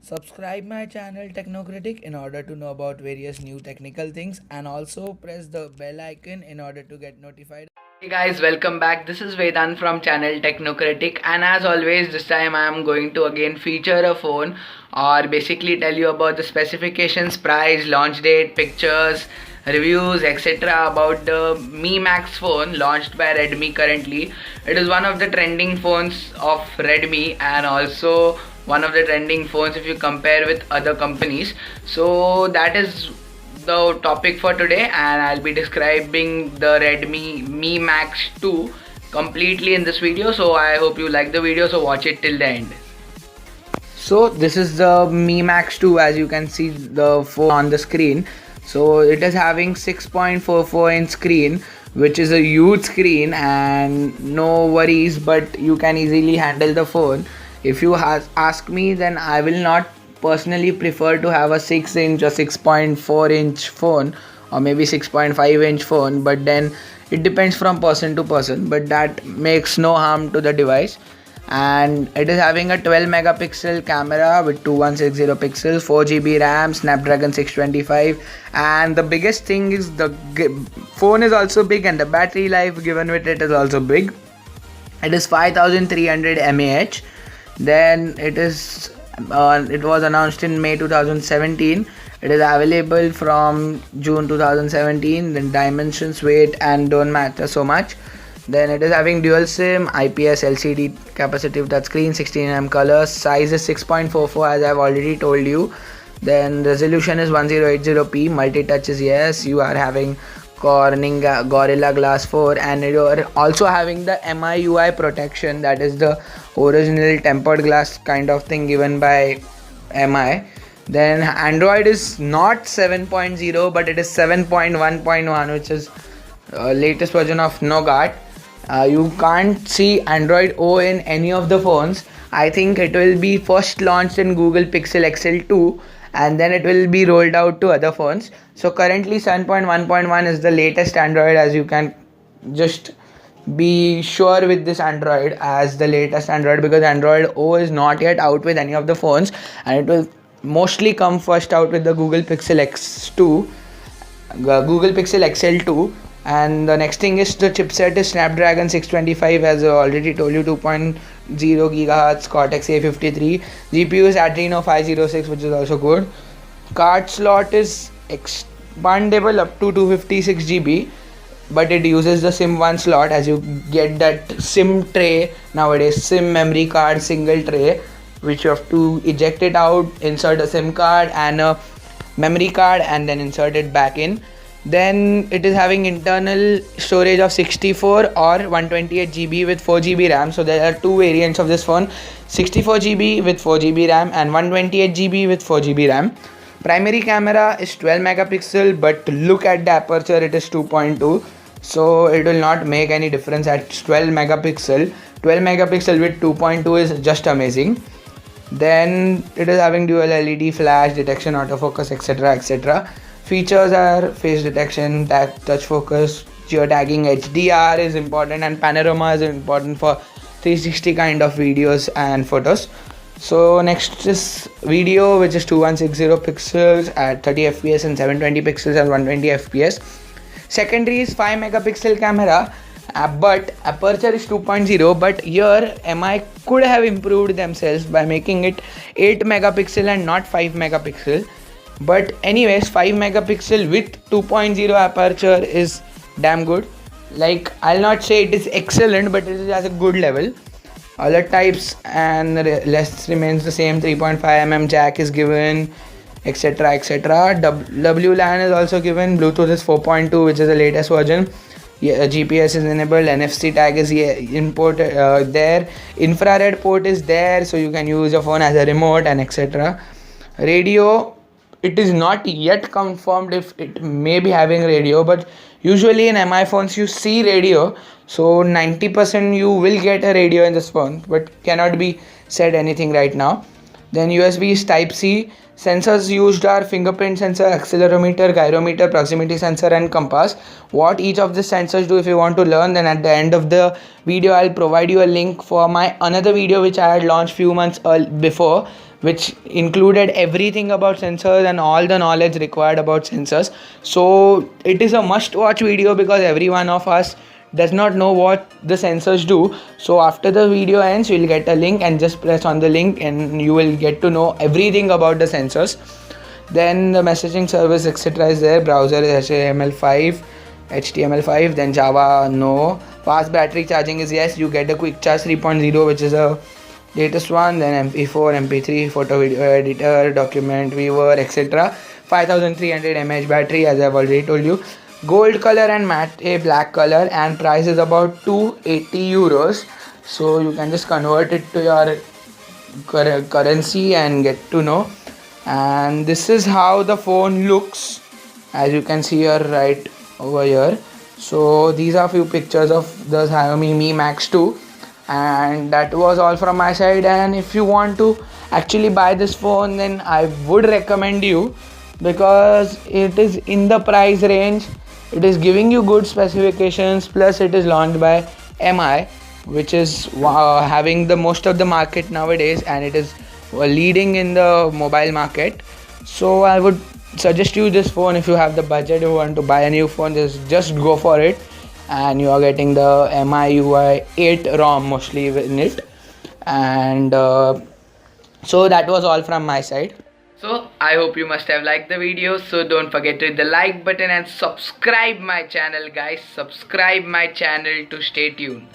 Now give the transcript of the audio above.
Subscribe my channel Technocritic in order to know about various new technical things, and also press the bell icon in order to get notified. Hey guys, welcome back. This is Vedant from channel Technocritic, and as always this time I am going to again feature a phone, or basically tell you about the specifications, price, launch date, pictures, reviews, etc. about the Mi Max phone launched by Redmi currently. It is one of the trending phones of Redmi, and also one of the trending phones if you compare with other companies. So that is the topic for today, and I'll be describing the Redmi Mi Max 2 completely in this video. So I hope you like the video, so watch it till the end. So this is the Mi Max 2, as you can see the phone on the screen. So it is having 6.44 inch screen, which is a huge screen, and no worries, but you can easily handle the phone. If you ask me, then I will not personally prefer to have a 6 inch or 6.4 inch phone, or maybe 6.5 inch phone, but then it depends from person to person, but that makes no harm to the device. And it is having a 12 megapixel camera with 2160 pixels, 4 GB RAM, Snapdragon 625, and the biggest thing is the phone is also big, and the battery life given with it is also big. It is 5300 mAh. Then it was announced in May 2017. It is available from June 2017. Then dimensions, weight and don't matter so much. Then it is having dual SIM, IPS LCD capacitive touchscreen, 16mm colors, size is 6.44 as I have already told you. Then resolution is 1080p, multi-touch is yes. You are having Corning Gorilla Glass 4, and you are also having the MIUI protection, that is the original tempered glass kind of thing given by MI. Then Android is not 7.0 but it is 7.1.1, which is latest version of Nougat. You can't see Android O in any of the phones. I think it will be first launched in Google Pixel XL2, and then it will be rolled out to other phones. So currently 7.1.1 is the latest Android, as you can just be sure with this Android as the latest Android, because Android O is not yet out with any of the phones, and it will mostly come first out with the Google Pixel X2, Google Pixel XL2. And the next thing is the chipset is Snapdragon 625, as I already told you, 2.0 GHz Cortex A53. GPU is Adreno 506, which is also good. Card slot is expandable up to 256 GB, but it uses the SIM 1 slot, as you get that SIM tray nowadays, SIM memory card single tray, which you have to eject it out, insert a SIM card and a memory card, and then insert it back in. Then it is having internal storage of 64 or 128 GB with 4 GB RAM. So there are two variants of this phone, 64 GB with 4 GB RAM and 128 GB with 4 GB RAM. Primary camera is 12 megapixel, but look at the aperture, it is 2.2. So it will not make any difference at 12 megapixel. 12 megapixel with 2.2 is just amazing. Then it is having dual LED flash, detection, autofocus, etc, etc. Features are face detection, touch focus, geotagging, HDR is important, and panorama is important for 360 kind of videos and photos. So next is video, which is 2160 pixels at 30 fps and 720 pixels and 120 fps. Secondary is 5 megapixel camera, but aperture is 2.0. But here MI could have improved themselves by making it 8 megapixel and not 5 megapixel. But anyways, 5 megapixel with 2.0 aperture is damn good. Like, I'll not say it is excellent, but it is at a good level. Other types and less remains the same. 3.5mm jack is given, etc, etc. WLAN is also given. Bluetooth is 4.2, which is the latest version. Yeah, GPS is enabled. NFC tag is imported there. Infrared port is there, so you can use your phone as a remote and etc. Radio, it is not yet confirmed if it may be having radio, but usually in MI phones you see radio, so 90% you will get a radio in this phone, but cannot be said anything right now. Then USB is Type-C. Sensors used are fingerprint sensor, accelerometer, gyrometer, proximity sensor and compass. What each of the sensors do, if you want to learn, then at the end of the video I'll provide you a link for my another video which I had launched few months before, which included everything about sensors and all the knowledge required about sensors. So it is a must watch video because every one of us does not know what the sensors do. So after the video ends, you'll get a link and just press on the link and you will get to know everything about the sensors. Then the messaging service etc is there. Browser is HTML5, then Java no. Fast battery charging is yes. You get a quick charge 3.0, which is a latest one. Then MP4, MP3, photo video editor, document viewer etc. 5300 mAh battery, as I've already told you. Gold color and matte black color, and price is about 280 euros. So you can just convert it to your currency and get to know. And this is how the phone looks, as you can see here right over here. So these are few pictures of the Xiaomi Mi Max 2, and that was all from my side. And if you want to actually buy this phone, then I would recommend you, because it is in the price range, it is giving you good specifications, plus it is launched by MI, which is having the most of the market nowadays, and it is leading in the mobile market. So I would suggest you this phone. If you have the budget, you want to buy a new phone, just go for it. And you are getting the MIUI 8 ROM mostly in it. And so that was all from my side. So I hope you must have liked the video. So don't forget to hit the like button and subscribe my channel, guys. Subscribe my channel to stay tuned.